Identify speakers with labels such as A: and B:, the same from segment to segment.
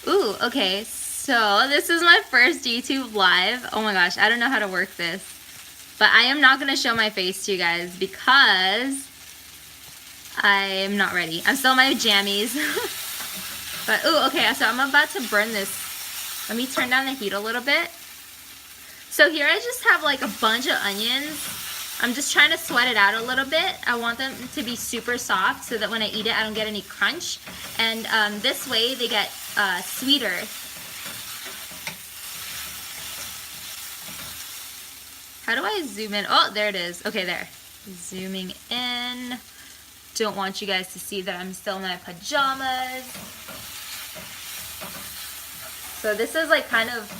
A: Ooh, okay. So this is my first YouTube live. Oh my gosh, I don't know how to work this. But I am not gonna show my face to you guys because I'm not ready. I'm still in my jammies. But ooh, okay, so I'm about to burn this. Let me turn down the heat a little bit. So here I just have like a bunch of onions. I'm just trying to sweat it out a little bit. I want them to be super soft so that when I eat it, I don't get any crunch. And this way they get sweeter. How do I zoom in? Oh, there it is. Okay, there. Zooming in. Don't want you guys to see that I'm still in my pajamas. So this is like kind of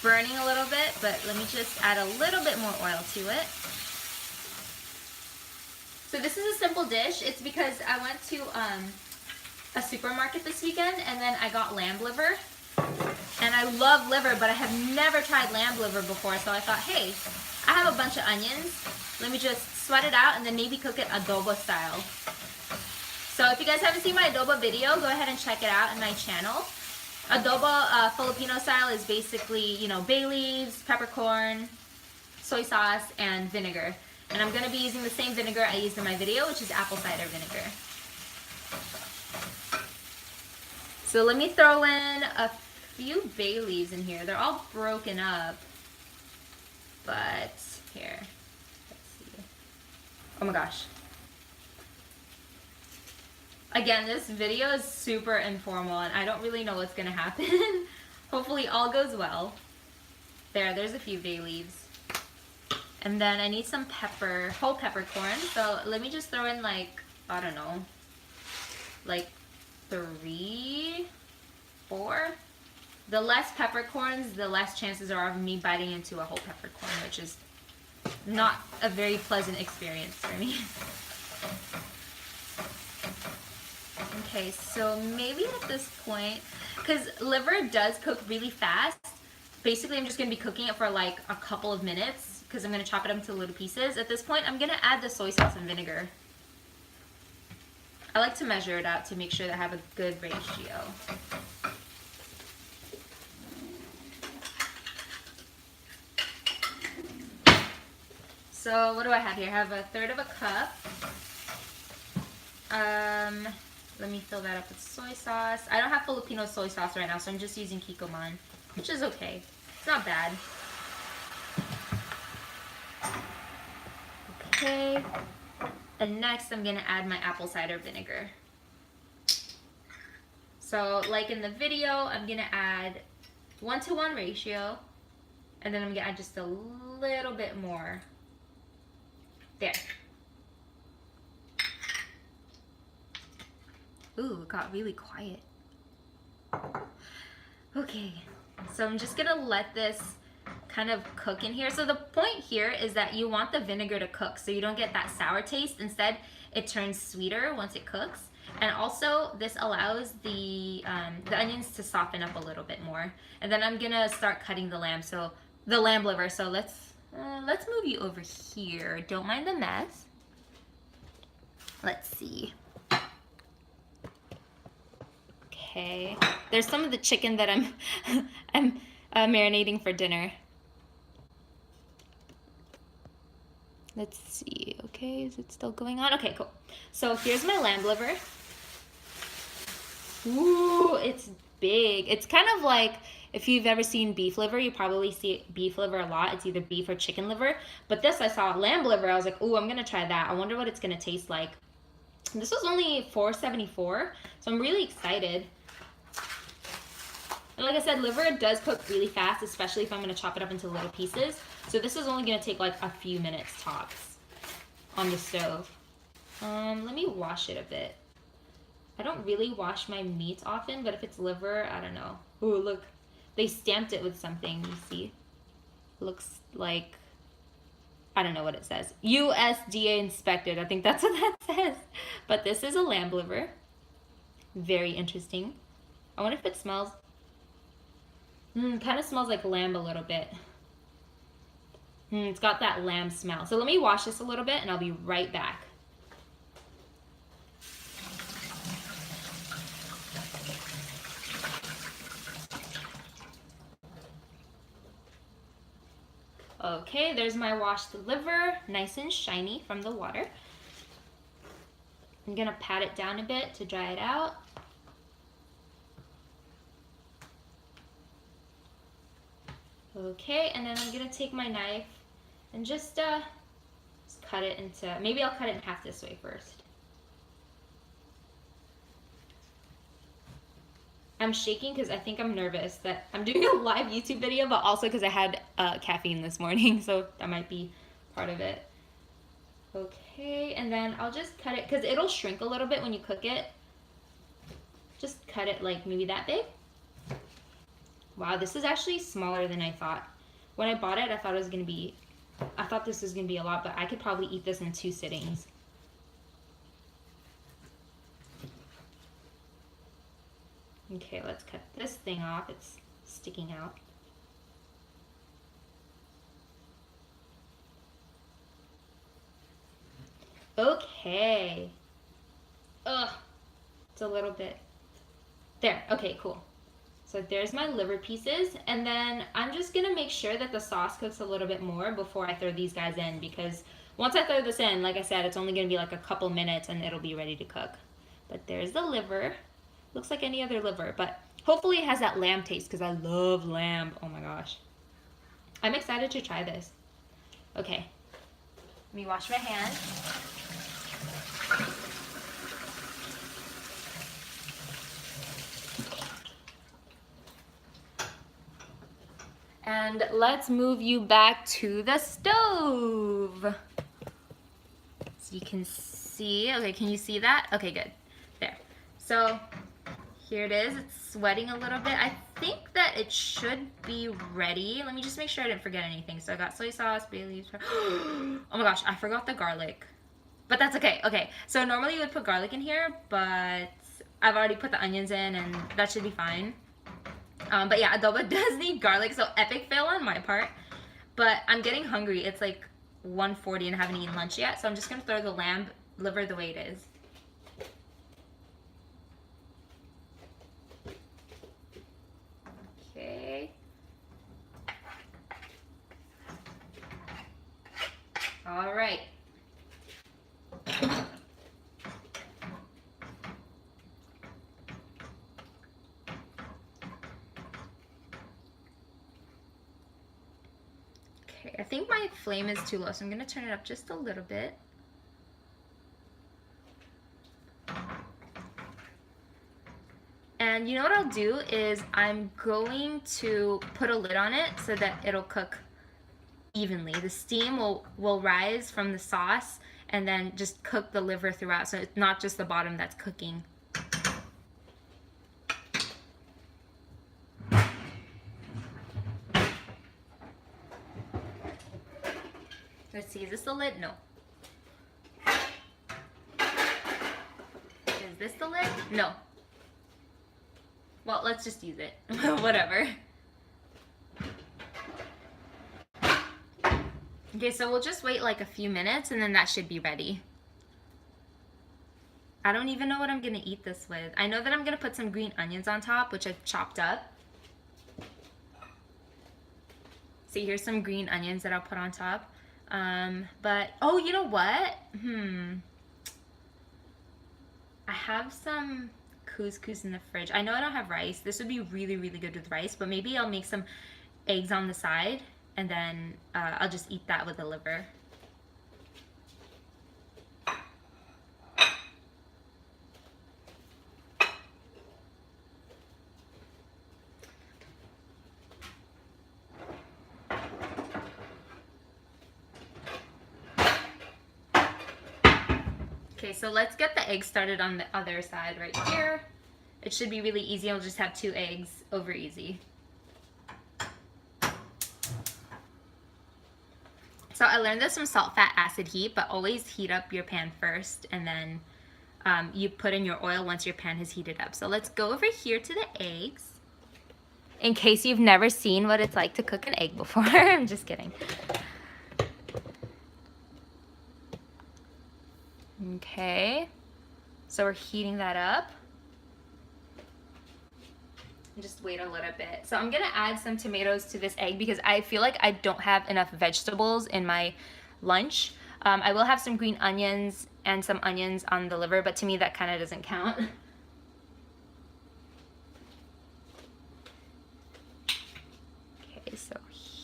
A: burning a little bit, but let me just add a little bit more oil to it. So this is a simple dish. It's because I went to a supermarket this weekend and then I got lamb liver. And I love liver, but I have never tried lamb liver before, so I thought, hey, I have a bunch of onions. Let me just sweat it out and then maybe cook it adobo style. So if you guys haven't seen my adobo video, go ahead and check it out on my channel. Adobo Filipino style is basically, you know, bay leaves, peppercorn, soy sauce, and vinegar. And I'm going to be using the same vinegar I used in my video, which is apple cider vinegar. So let me throw in a few bay leaves in here. They're all broken up. But here, let's see. Oh my gosh. Again, this video is super informal and I don't really know what's gonna happen. Hopefully all goes well. There's a few bay leaves. And then I need some pepper, whole peppercorn. So let me just throw in like, I don't know, like 3, 4. The less peppercorns, the less chances are of me biting into a whole peppercorn, which is not a very pleasant experience for me. Okay, so maybe at this point, because liver does cook really fast, basically I'm just going to be cooking it for like a couple of minutes because I'm going to chop it up into little pieces. At this point, I'm going to add the soy sauce and vinegar. I like to measure it out to make sure that I have a good ratio. So what do I have here? I have 1/3 cup. Let me fill that up with soy sauce. I don't have Filipino soy sauce right now, so I'm just using Kikkoman, which is okay. It's not bad. Okay. And next I'm gonna add my apple cider vinegar. So like in the video, I'm gonna add 1-to-1 ratio, and then I'm gonna add just a little bit more. There. Ooh, it got really quiet. Okay, so I'm just gonna let this kind of cook in here. So the point here is that you want the vinegar to cook so you don't get that sour taste. Instead, it turns sweeter once it cooks. And also, this allows the onions to soften up a little bit more. And then I'm gonna start cutting the lamb, so the lamb liver. So let's move you over here. Don't mind the mess. Let's see. Okay, there's some of the chicken that I'm marinating for dinner. Let's see. Okay, is it still going on? Okay, cool. So here's my lamb liver. Ooh, it's big. It's kind of like if you've ever seen beef liver, you probably see beef liver a lot. It's either beef or chicken liver. But this, I saw lamb liver. I was like, ooh, I'm gonna try that. I wonder what it's gonna taste like. This was only $4.74, so I'm really excited. And like I said, liver does cook really fast, especially if I'm going to chop it up into little pieces. So this is only going to take like a few minutes tops on the stove. Let me wash it a bit. I don't really wash my meat often, but if it's liver, I don't know. Ooh, look. They stamped it with something, you see? Looks like, I don't know what it says. USDA inspected. I think that's what that says. But this is a lamb liver. Very interesting. I wonder if it smells... kind of smells like lamb a little bit. It's got that lamb smell. So let me wash this a little bit and I'll be right back. Okay, there's my washed liver, nice and shiny from the water. I'm gonna pat it down a bit to dry it out. Okay, and then I'm gonna take my knife and just cut it into, maybe I'll cut it in half this way first. I'm shaking because I think I'm nervous that I'm doing a live YouTube video, but also because I had caffeine this morning, so that might be part of it. Okay, and then I'll just cut it, because it'll shrink a little bit when you cook it. Just cut it like maybe that big. Wow, this is actually smaller than I thought. When I bought it, I thought this was gonna be a lot, but I could probably eat this in 2 sittings. Okay, let's cut this thing off. It's sticking out. Okay. Ugh, it's a little bit. There, okay, cool. So there's my liver pieces, and then I'm just gonna make sure that the sauce cooks a little bit more before I throw these guys in, because once I throw this in, like I said, it's only gonna be like a couple minutes and it'll be ready to cook. But there's the liver. Looks like any other liver, but hopefully it has that lamb taste, because I love lamb. Oh my gosh. I'm excited to try this. Okay, let me wash my hands. And let's move you back to the stove. So you can see, okay, can you see that? Okay, good, there. So here it is, it's sweating a little bit. I think that it should be ready. Let me just make sure I didn't forget anything. So I got soy sauce, bay leaves. Oh my gosh, I forgot the garlic. But that's okay, okay. So normally you would put garlic in here, but I've already put the onions in and that should be fine. But yeah, adobo does need garlic, so epic fail on my part. But I'm getting hungry. It's like 1:40 and I haven't eaten lunch yet, so I'm just gonna throw the lamb liver the way it is. Okay. All right. I think my flame is too low, so I'm going to turn it up just a little bit. And you know what I'll do is I'm going to put a lid on it so that it'll cook evenly. The steam will rise from the sauce and then just cook the liver throughout, so it's not just the bottom that's cooking. Let's see, is this the lid? No. Is this the lid? No. Well, let's just use it. Whatever. Okay, so we'll just wait like a few minutes and then that should be ready. I don't even know what I'm gonna eat this with. I know that I'm gonna put some green onions on top, which I've chopped up. See, here's some green onions that I'll put on top. But, oh, you know what? I have some couscous in the fridge. I know I don't have rice. This would be really, really good with rice, but maybe I'll make some eggs on the side and then I'll just eat that with the liver. Okay, so let's get the eggs started on the other side right here. It should be really easy. I'll just have 2 eggs, over easy. So I learned this from salt, fat, acid, heat, but always heat up your pan first and then you put in your oil once your pan has heated up. So let's go over here to the eggs. In case you've never seen what it's like to cook an egg before. I'm just kidding. Okay, so we're heating that up. Just wait a little bit. So I'm gonna add some tomatoes to this egg because I feel like I don't have enough vegetables in my lunch. I will have some green onions and some onions on the liver, but to me that kind of doesn't count. Okay, so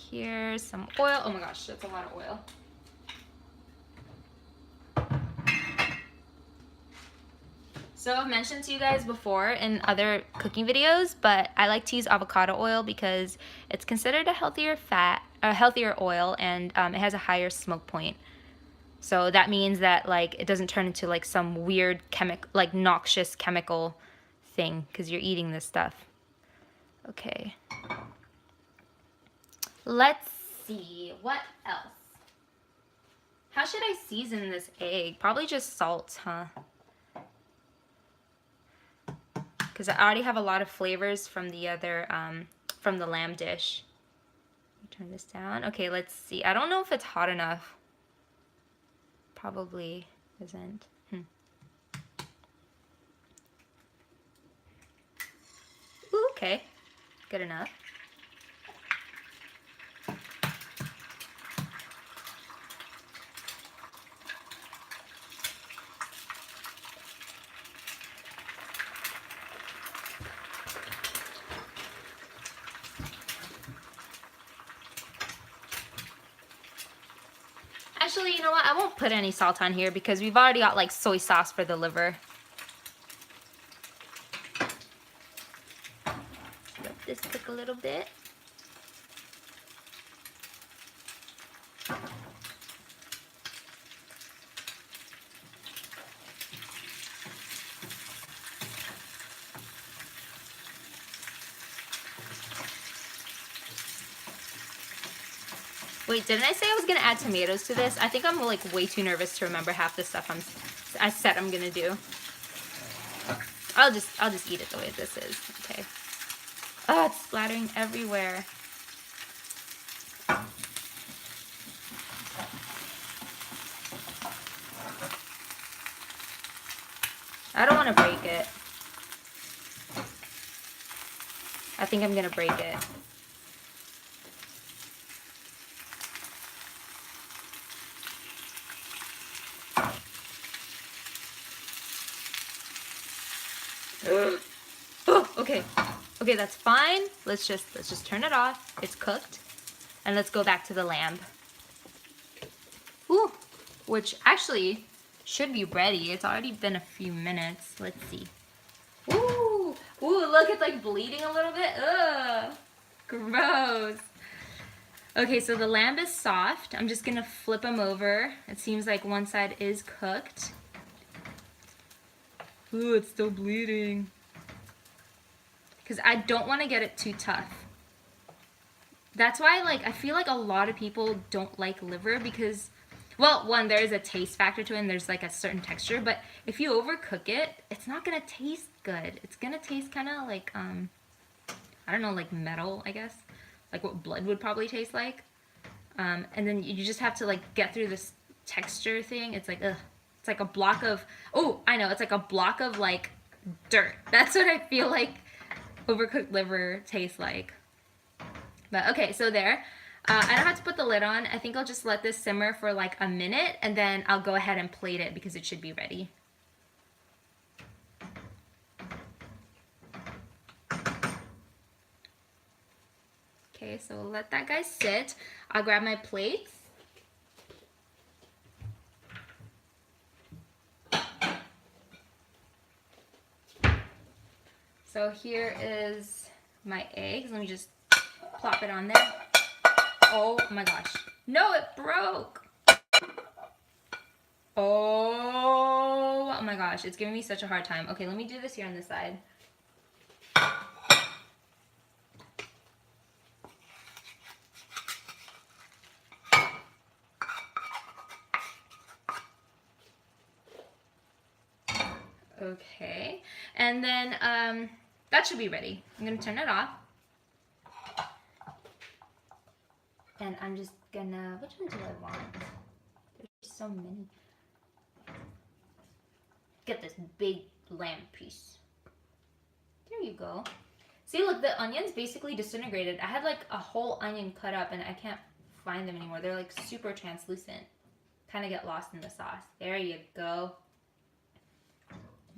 A: here's some oil. Oh my gosh, that's a lot of oil. So I've mentioned to you guys before in other cooking videos, but I like to use avocado oil because it's considered a healthier healthier oil, and it has a higher smoke point. So that means that like it doesn't turn into like some weird like noxious chemical thing because you're eating this stuff. Okay. Let's see, what else? How should I season this egg? Probably just salt, huh? Because I already have a lot of flavors from the other, from the lamb dish. Turn this down. Okay, let's see. I don't know if it's hot enough. Probably isn't. Ooh, okay, good enough. Actually, you know what? I won't put any salt on here because we've already got like soy sauce for the liver. Let this cook a little bit. Wait, didn't I say I was gonna add tomatoes to this? I think I'm like way too nervous to remember half the stuff I said I'm gonna do. I'll just eat it the way this is. Okay. Oh, it's splattering everywhere. I don't want to break it. I think I'm gonna break it. Oh, okay. Okay, that's fine. Let's just turn it off. It's cooked. And let's go back to the lamb. Ooh, which actually should be ready. It's already been a few minutes. Let's see. Ooh, ooh, look, it's like bleeding a little bit. Ugh, gross. Okay, so the lamb is soft. I'm just gonna flip them over. It seems like one side is cooked. Ooh, it's still bleeding. Because I don't want to get it too tough. That's why, like, I feel like a lot of people don't like liver because, well, one, there is a taste factor to it and there's like a certain texture, but if you overcook it, it's not gonna taste good. It's gonna taste kind of like, I don't know, like metal, I guess. Like what blood would probably taste like. And then you just have to like get through this texture thing. It's like, ugh. It's like a block of, oh, I know, it's like a block of like dirt. That's what I feel like overcooked liver tastes like. But okay, so there. I don't have to put the lid on. I think I'll just let this simmer for like a minute and then I'll go ahead and plate it because it should be ready. Okay, so we'll let that guy sit. I'll grab my plates. So here is my eggs. Let me just plop it on there. Oh my gosh. No, it broke. Oh my gosh. It's giving me such a hard time. Okay, let me do this here on this side. Okay, and then that should be ready. I'm gonna turn it off. And I'm just gonna, which one do I want? There's so many. Get this big lamb piece. There you go. See, look, the onions basically disintegrated. I had like a whole onion cut up and I can't find them anymore. They're like super translucent. Kind of get lost in the sauce. There you go.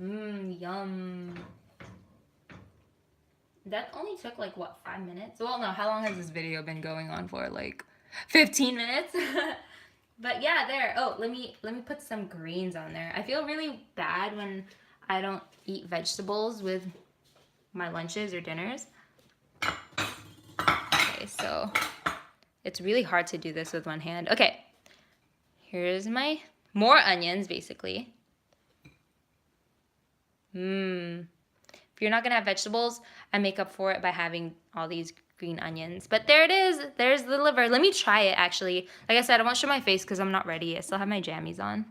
A: Mmm, yum. That only took like, what, 5 minutes? Well, no, how long has this video been going on for? Like 15 minutes? But yeah, there. Oh, let me put some greens on there. I feel really bad when I don't eat vegetables with my lunches or dinners. Okay, so it's really hard to do this with one hand. Okay, here's my more onions, basically. If you're not gonna have vegetables, I make up for it by having all these green onions. But there it is. There's the liver. Let me try it, actually. Like I said, I won't show my face because I'm not ready. I still have my jammies on.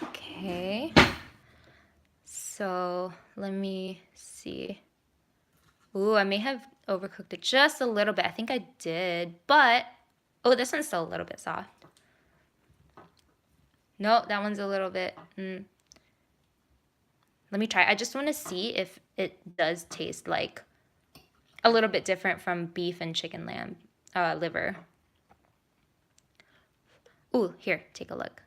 A: Okay. So let me see. Ooh, I may have overcooked it just a little bit. I think I did, but oh, this one's still a little bit soft. No, that one's a little bit. Let me try. I just want to see if it does taste like a little bit different from beef and chicken lamb liver. Ooh, here, take a look.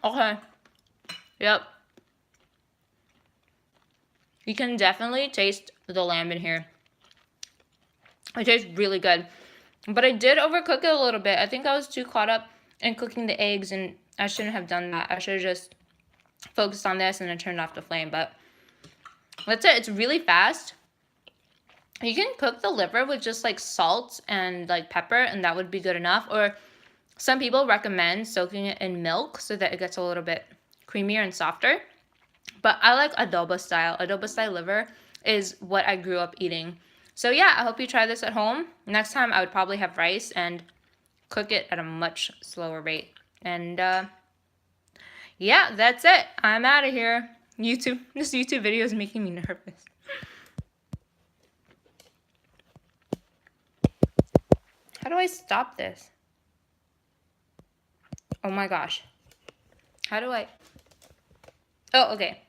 A: Okay. Yep. You can definitely taste the lamb in here. It tastes really good. But I did overcook it a little bit. I think I was too caught up in cooking the eggs, and I shouldn't have done that. I should have just focused on this and then turned off the flame. But that's it. It's really fast. You can cook the liver with just like salt and like pepper, and that would be good enough. Or some people recommend soaking it in milk so that it gets a little bit creamier and softer. But I like adobo style. Adobo style liver is what I grew up eating. So yeah, I hope you try this at home. Next time I would probably have rice and cook it at a much slower rate. And yeah, that's it. I'm out of here. This YouTube video is making me nervous. How do I stop this? Oh my gosh. How do I? Oh, okay.